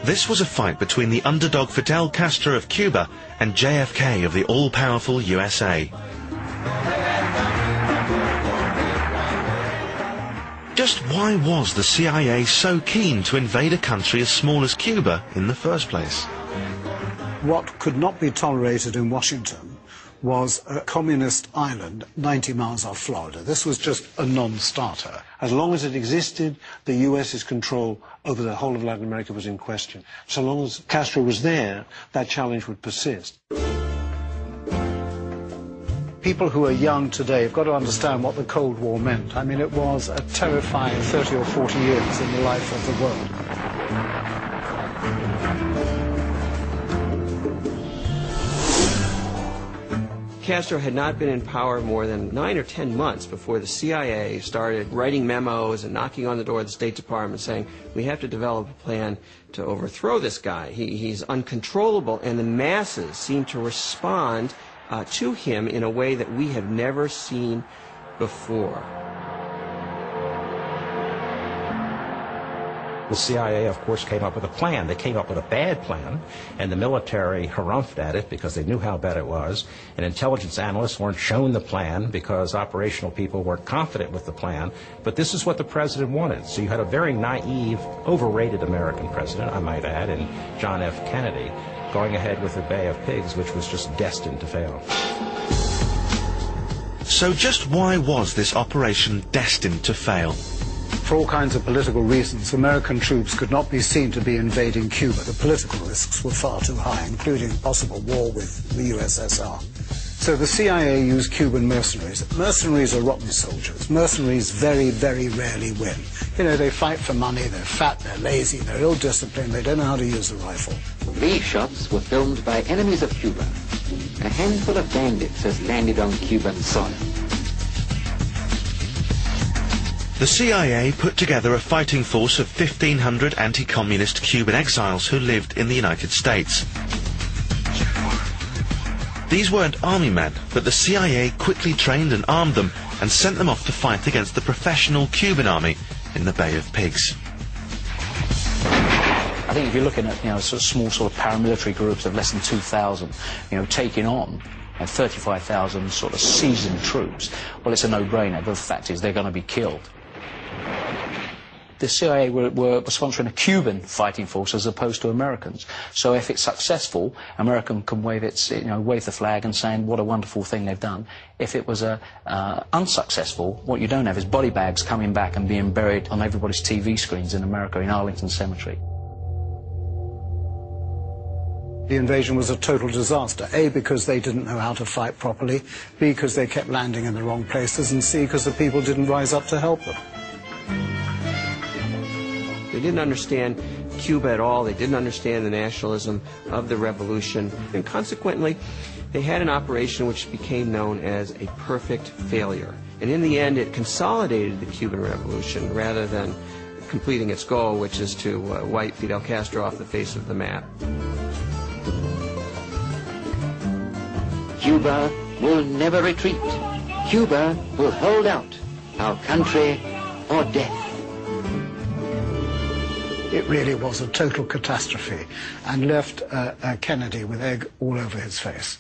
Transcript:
This was a fight between the underdog Fidel Castro of Cuba and JFK of the all-powerful USA. Just why was the CIA so keen to invade a country as small as Cuba in the first place? What could not be tolerated in Washington was a communist island 90 miles off Florida. This was just a non-starter. As long as it existed, the US's control over the whole of Latin America was in question. So long as Castro was there, that challenge would persist. People who are young today have got to understand what the Cold War meant. I mean, it was a terrifying 30 or 40 years in the life of the world. Castro had not been in power more than 9 or 10 months before the CIA started writing memos and knocking on the door of the State Department saying, we have to develop a plan to overthrow this guy. He's uncontrollable, and the masses seem to respond to him in a way that we have never seen before. The CIA, of course, came up with a plan. They came up with a bad plan, and the military harumphed at it because they knew how bad it was, and intelligence analysts weren't shown the plan because operational people weren't confident with the plan. But this is what the president wanted. So you had a very naive, overrated American president, I might add, in John F. Kennedy, going ahead with the Bay of Pigs, which was just destined to fail. So just why was this operation destined to fail? For all kinds of political reasons, American troops could not be seen to be invading Cuba. The political risks were far too high, including possible war with the USSR. So the CIA used Cuban mercenaries. Mercenaries are rotten soldiers. Mercenaries very, very rarely win. You know, they fight for money, they're fat, they're lazy, they're ill-disciplined, they don't know how to use a rifle. These shots were filmed by enemies of Cuba. A handful of bandits has landed on Cuban soil. The CIA put together a fighting force of 1,500 anti-communist Cuban exiles who lived in the United States. These weren't army men, but the CIA quickly trained and armed them and sent them off to fight against the professional Cuban army in the Bay of Pigs. I think if you're looking at, small paramilitary groups of less than 2,000, taking on 35,000 sort of seasoned troops, well, it's a no-brainer. The fact is they're going to be killed. The CIA were sponsoring a Cuban fighting force as opposed to Americans. So if it's successful, America can wave the flag and saying what a wonderful thing they've done. If it was unsuccessful, what you don't have is body bags coming back and being buried on everybody's TV screens in America in Arlington Cemetery. The invasion was a total disaster. A, because they didn't know how to fight properly. B, because they kept landing in the wrong places. And C, because the people didn't rise up to help them. They didn't understand Cuba at all. They didn't understand the nationalism of the revolution. And consequently, they had an operation which became known as a perfect failure. And in the end, it consolidated the Cuban Revolution rather than completing its goal, which is to wipe Fidel Castro off the face of the map. Cuba will never retreat. Cuba will hold out. Our country or death. It really was a total catastrophe and left Kennedy with egg all over his face.